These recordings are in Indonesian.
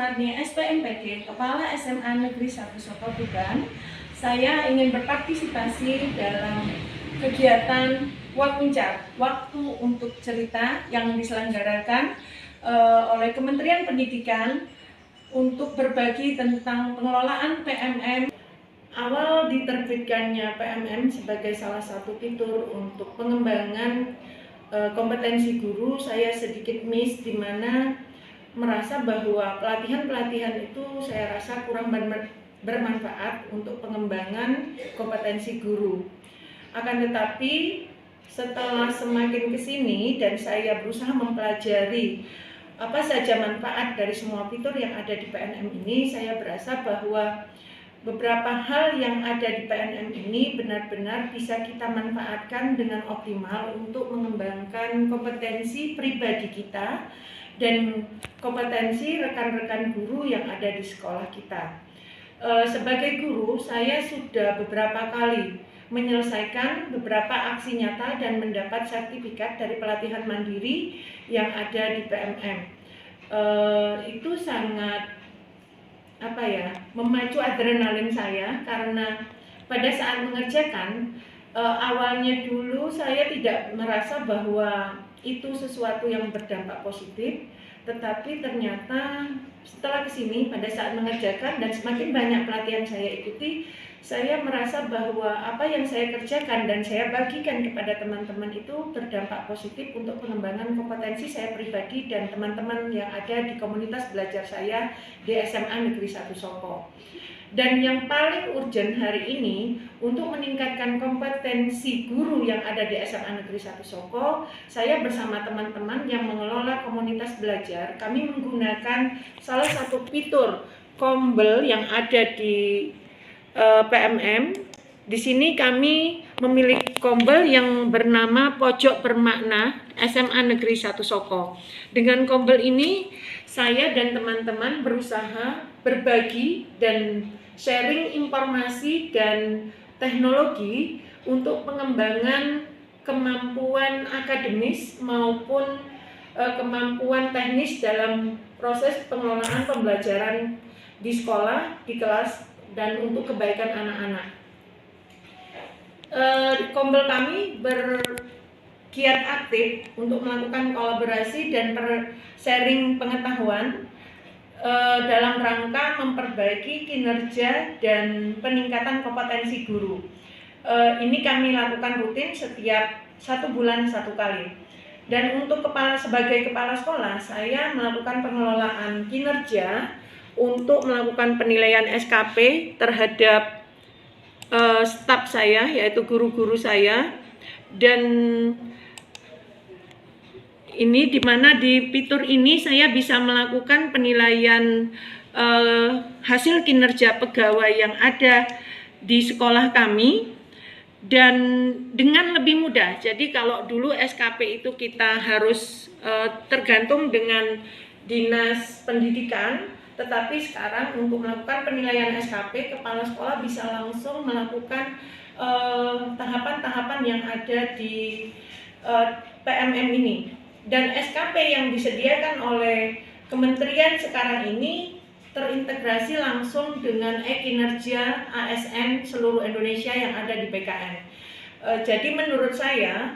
Sumarni, SPMPG, Kepala SMA Negeri 1 Soko Tuban. Saya ingin berpartisipasi dalam kegiatan Waktu untuk Cerita yang diselenggarakan oleh Kementerian Pendidikan untuk berbagi tentang pengelolaan PMM. Awal diterbitkannya PMM sebagai salah satu fitur untuk pengembangan kompetensi guru, saya sedikit miss di mana merasa bahwa pelatihan-pelatihan itu saya rasa kurang bermanfaat untuk pengembangan kompetensi guru. Akan tetapi setelah semakin kesini dan saya berusaha mempelajari apa saja manfaat dari semua fitur yang ada di PNM ini, saya berasa bahwa beberapa hal yang ada di PNM ini benar-benar bisa kita manfaatkan dengan optimal untuk mengembangkan kompetensi pribadi kita dan kompetensi rekan-rekan guru yang ada di sekolah kita. Sebagai guru, saya sudah beberapa kali menyelesaikan beberapa aksi nyata dan mendapat sertifikat dari pelatihan mandiri yang ada di PMM. Itu sangat memacu adrenalin saya karena pada saat mengerjakan awalnya dulu saya tidak merasa bahwa itu sesuatu yang berdampak positif, tetapi ternyata setelah kesini pada saat mengerjakan dan semakin banyak pelatihan saya ikuti, saya merasa bahwa apa yang saya kerjakan dan saya bagikan kepada teman-teman itu berdampak positif untuk pengembangan kompetensi saya pribadi dan teman-teman yang ada di komunitas belajar saya di SMA Negeri 1 Soko. Dan yang paling urgent hari ini untuk meningkatkan kompetensi guru yang ada di SMA Negeri 1 Soko, saya bersama teman-teman yang mengelola komunitas belajar, kami menggunakan salah satu fitur Kombel yang ada di PMM. Di sini kami memiliki Kombel yang bernama Pojok Bermakna SMA Negeri 1 Soko. Dengan Kombel ini, saya dan teman-teman berusaha berbagi dan sharing informasi dan teknologi untuk pengembangan kemampuan akademis maupun kemampuan teknis dalam proses pengelolaan pembelajaran di sekolah, di kelas, dan untuk kebaikan anak-anak. Kombel kami bergiat aktif untuk melakukan kolaborasi dan sharing pengetahuan dalam rangka memperbaiki kinerja dan peningkatan kompetensi guru. Ini kami lakukan rutin setiap 1 bulan 1 kali. Dan untuk sebagai kepala sekolah, saya melakukan pengelolaan kinerja untuk melakukan penilaian SKP terhadap staf saya, yaitu guru-guru saya. Dan ini di mana di fitur ini saya bisa melakukan penilaian hasil kinerja pegawai yang ada di sekolah kami dan dengan lebih mudah. Jadi kalau dulu SKP itu kita harus tergantung dengan dinas pendidikan, tetapi sekarang untuk melakukan penilaian SKP, kepala sekolah bisa langsung melakukan tahapan-tahapan yang ada di PMM ini. Dan SKP yang disediakan oleh kementerian sekarang ini terintegrasi langsung dengan e-kinerja ASN seluruh Indonesia yang ada di BKN. Jadi menurut saya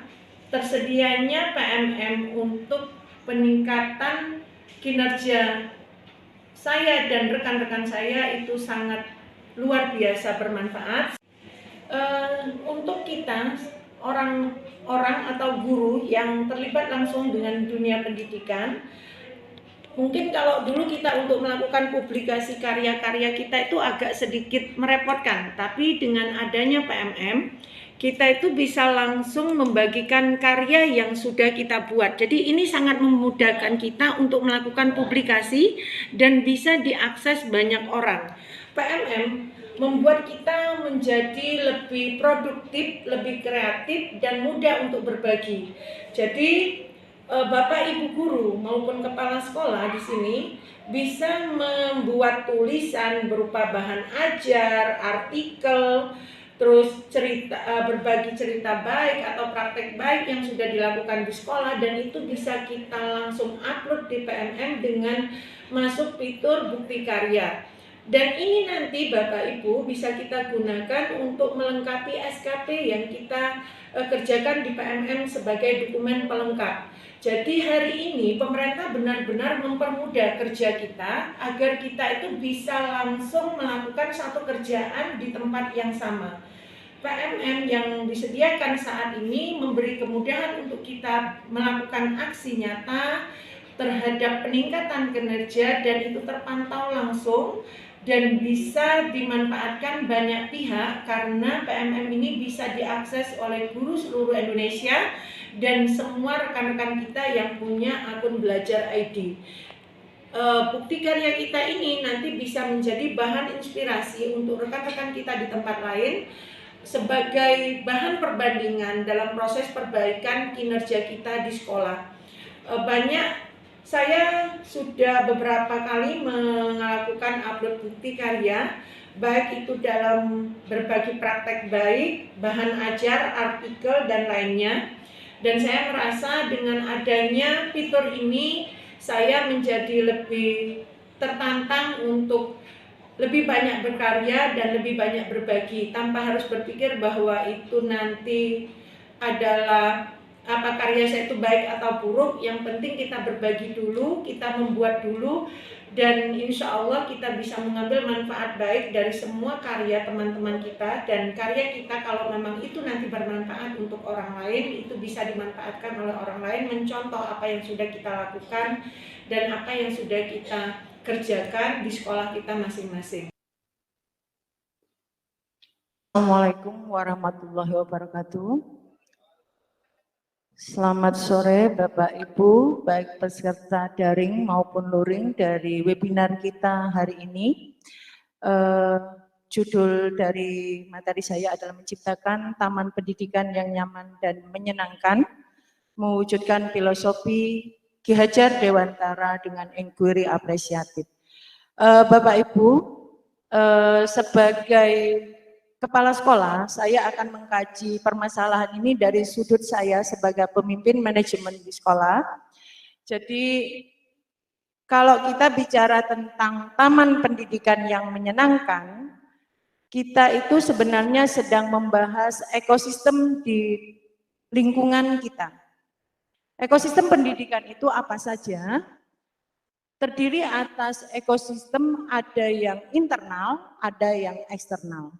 tersedianya PMM untuk peningkatan kinerja saya dan rekan-rekan saya itu sangat luar biasa bermanfaat. Untuk kita orang atau guru yang terlibat langsung dengan dunia pendidikan, mungkin kalau dulu kita untuk melakukan publikasi karya-karya kita itu agak sedikit merepotkan, tapi dengan adanya PMM kita itu bisa langsung membagikan karya yang sudah kita buat. Jadi ini sangat memudahkan kita untuk melakukan publikasi dan bisa diakses banyak orang. PMM membuat kita menjadi lebih produktif, lebih kreatif, dan mudah untuk berbagi. Jadi Bapak Ibu guru maupun kepala sekolah di sini bisa membuat tulisan berupa bahan ajar, artikel, terus berbagi cerita baik atau praktek baik yang sudah dilakukan di sekolah, dan itu bisa kita langsung upload di PMM dengan masuk fitur bukti karya. Dan ini nanti Bapak Ibu bisa kita gunakan untuk melengkapi SKP yang kita kerjakan di PMM sebagai dokumen pelengkap. Jadi hari ini pemerintah benar-benar mempermudah kerja kita agar kita itu bisa langsung melakukan satu kerjaan di tempat yang sama. PMM yang disediakan saat ini memberi kemudahan untuk kita melakukan aksi nyata terhadap peningkatan kinerja, dan itu terpantau langsung dan bisa dimanfaatkan banyak pihak karena PMM ini bisa diakses oleh guru seluruh Indonesia dan semua rekan-rekan kita yang punya akun Belajar ID. Bukti karya kita ini nanti bisa menjadi bahan inspirasi untuk rekan-rekan kita di tempat lain sebagai bahan perbandingan dalam proses perbaikan kinerja kita di sekolah. Saya sudah beberapa kali melakukan upload bukti karya, baik itu dalam berbagi praktek baik, bahan ajar, artikel, dan lainnya. Dan saya merasa dengan adanya fitur ini, saya menjadi lebih tertantang untuk lebih banyak berkarya dan lebih banyak berbagi, tanpa harus berpikir bahwa itu nanti adalah apa karya saya itu baik atau buruk. Yang penting kita berbagi dulu, kita membuat dulu, dan insya Allah kita bisa mengambil manfaat baik dari semua karya teman-teman kita. Dan karya kita kalau memang itu nanti bermanfaat untuk orang lain, itu bisa dimanfaatkan oleh orang lain, mencontoh apa yang sudah kita lakukan dan apa yang sudah kita kerjakan di sekolah kita masing-masing. Assalamualaikum warahmatullahi wabarakatuh. Selamat sore Bapak Ibu, baik peserta daring maupun luring dari webinar kita hari ini. Judul dari materi saya adalah menciptakan taman pendidikan yang nyaman dan menyenangkan, mewujudkan filosofi Ki Hajar Dewantara dengan inquiry apresiatif. Bapak Ibu, sebagai kepala sekolah, saya akan mengkaji permasalahan ini dari sudut saya sebagai pemimpin manajemen di sekolah. Jadi, kalau kita bicara tentang taman pendidikan yang menyenangkan, kita itu sebenarnya sedang membahas ekosistem di lingkungan kita. Ekosistem pendidikan itu apa saja? Terdiri atas ekosistem, ada yang internal, ada yang eksternal.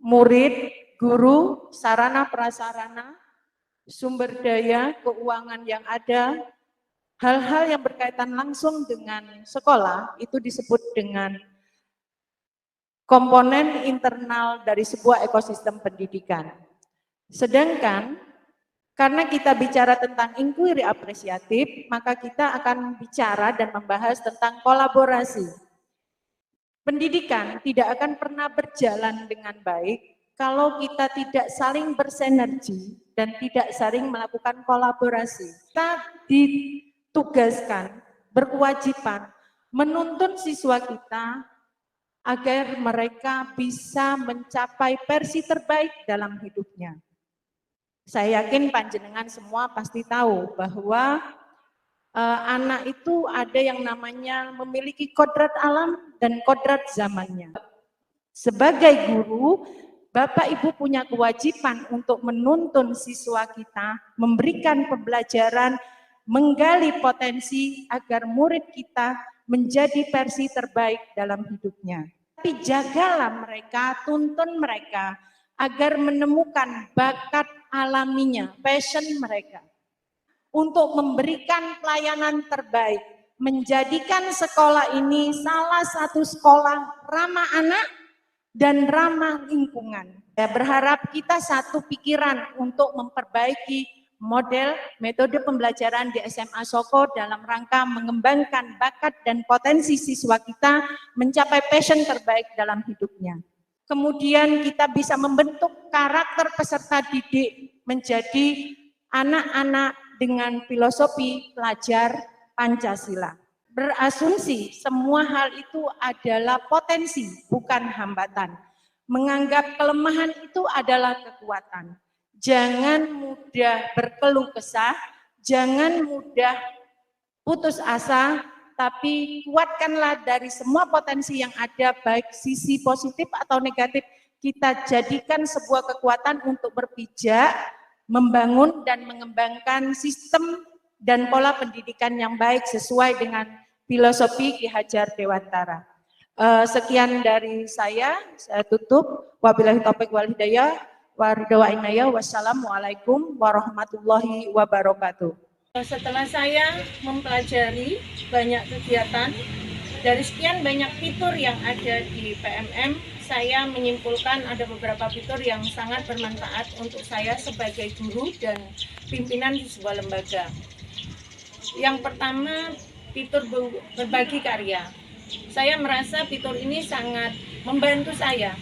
Murid, guru, sarana prasarana, sumber daya, keuangan yang ada, hal-hal yang berkaitan langsung dengan sekolah itu disebut dengan komponen internal dari sebuah ekosistem pendidikan. Sedangkan karena kita bicara tentang inquiry apresiatif, maka kita akan bicara dan membahas tentang kolaborasi. Pendidikan tidak akan pernah berjalan dengan baik kalau kita tidak saling bersinergi dan tidak saling melakukan kolaborasi. Kita ditugaskan, berkewajiban menuntun siswa kita agar mereka bisa mencapai versi terbaik dalam hidupnya. Saya yakin panjenengan semua pasti tahu bahwa anak itu ada yang namanya memiliki kodrat alam dan kodrat zamannya. Sebagai guru, Bapak Ibu punya kewajiban untuk menuntun siswa kita, memberikan pembelajaran, menggali potensi agar murid kita menjadi versi terbaik dalam hidupnya. Tapi jagalah mereka, tuntun mereka agar menemukan bakat alaminya, passion mereka, untuk memberikan pelayanan terbaik, menjadikan sekolah ini salah satu sekolah ramah anak dan ramah lingkungan. Saya berharap kita satu pikiran untuk memperbaiki model metode pembelajaran di SMA Soko dalam rangka mengembangkan bakat dan potensi siswa kita mencapai passion terbaik dalam hidupnya. Kemudian kita bisa membentuk karakter peserta didik menjadi anak-anak dengan filosofi pelajar Pancasila. Berasumsi semua hal itu adalah potensi, bukan hambatan. menganggap kelemahan itu adalah kekuatan. Jangan mudah berkeluh kesah, jangan mudah putus asa, tapi kuatkanlah dari semua potensi yang ada, baik sisi positif atau negatif, kita jadikan sebuah kekuatan untuk berpijak, membangun dan mengembangkan sistem dan pola pendidikan yang baik sesuai dengan filosofi Ki Hajar Dewantara. Sekian dari saya tutup. Wabillahi taufiq wal hidayah. Wassalamualaikum warahmatullahi wabarakatuh. Setelah saya mempelajari banyak kegiatan, dari sekian banyak fitur yang ada di PMM, saya menyimpulkan ada beberapa fitur yang sangat bermanfaat untuk saya sebagai guru dan pimpinan di sebuah lembaga. Yang pertama, fitur berbagi karya. Saya merasa fitur ini sangat membantu saya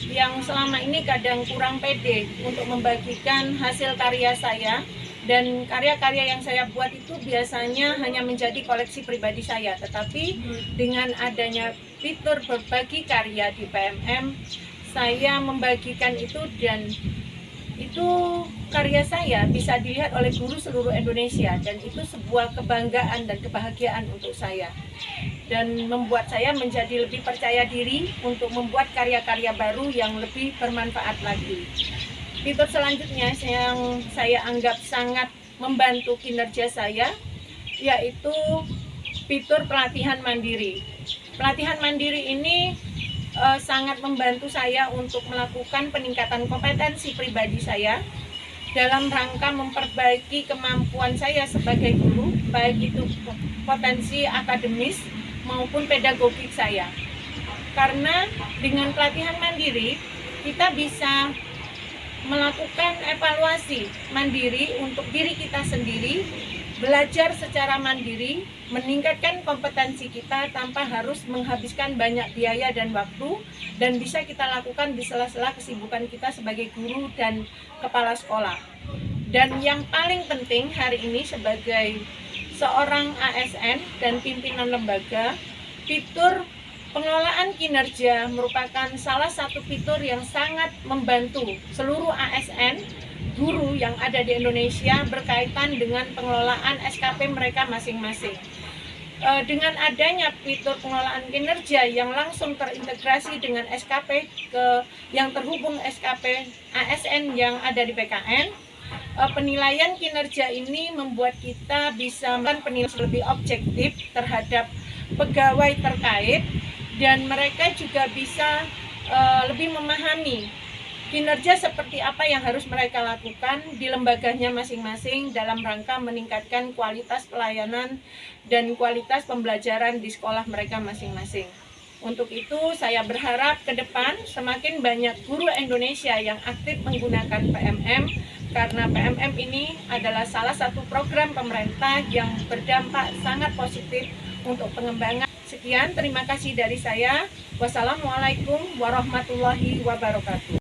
yang selama ini kadang kurang pede untuk membagikan hasil karya saya, dan karya-karya yang saya buat itu biasanya hanya menjadi koleksi pribadi saya. Tetapi dengan adanya fitur berbagi karya di PMM, saya membagikan itu, dan itu karya saya bisa dilihat oleh guru seluruh Indonesia, dan itu sebuah kebanggaan dan kebahagiaan untuk saya, dan membuat saya menjadi lebih percaya diri untuk membuat karya-karya baru yang lebih bermanfaat lagi. Fitur selanjutnya yang saya anggap sangat membantu kinerja saya, yaitu fitur pelatihan mandiri. Pelatihan mandiri ini sangat membantu saya untuk melakukan peningkatan kompetensi pribadi saya dalam rangka memperbaiki kemampuan saya sebagai guru, baik itu potensi akademis maupun pedagogik saya. Karena dengan pelatihan mandiri, kita bisa melakukan evaluasi mandiri untuk diri kita sendiri, belajar secara mandiri, meningkatkan kompetensi kita tanpa harus menghabiskan banyak biaya dan waktu, dan bisa kita lakukan di sela-sela kesibukan kita sebagai guru dan kepala sekolah. Dan yang paling penting hari ini sebagai seorang ASN dan pimpinan lembaga, fitur pengelolaan kinerja merupakan salah satu fitur yang sangat membantu seluruh ASN guru yang ada di Indonesia berkaitan dengan pengelolaan SKP mereka masing-masing. Dengan adanya fitur pengelolaan kinerja yang langsung terintegrasi dengan SKP yang terhubung SKP ASN yang ada di PKN, penilaian kinerja ini membuat kita bisa melakukan penilaian lebih objektif terhadap pegawai terkait, dan mereka juga bisa lebih memahami kinerja seperti apa yang harus mereka lakukan di lembaganya masing-masing dalam rangka meningkatkan kualitas pelayanan dan kualitas pembelajaran di sekolah mereka masing-masing. Untuk itu saya berharap ke depan semakin banyak guru Indonesia yang aktif menggunakan PMM, karena PMM ini adalah salah satu program pemerintah yang berdampak sangat positif untuk pengembangan. Sekian, terima kasih dari saya. Wassalamualaikum warahmatullahi wabarakatuh.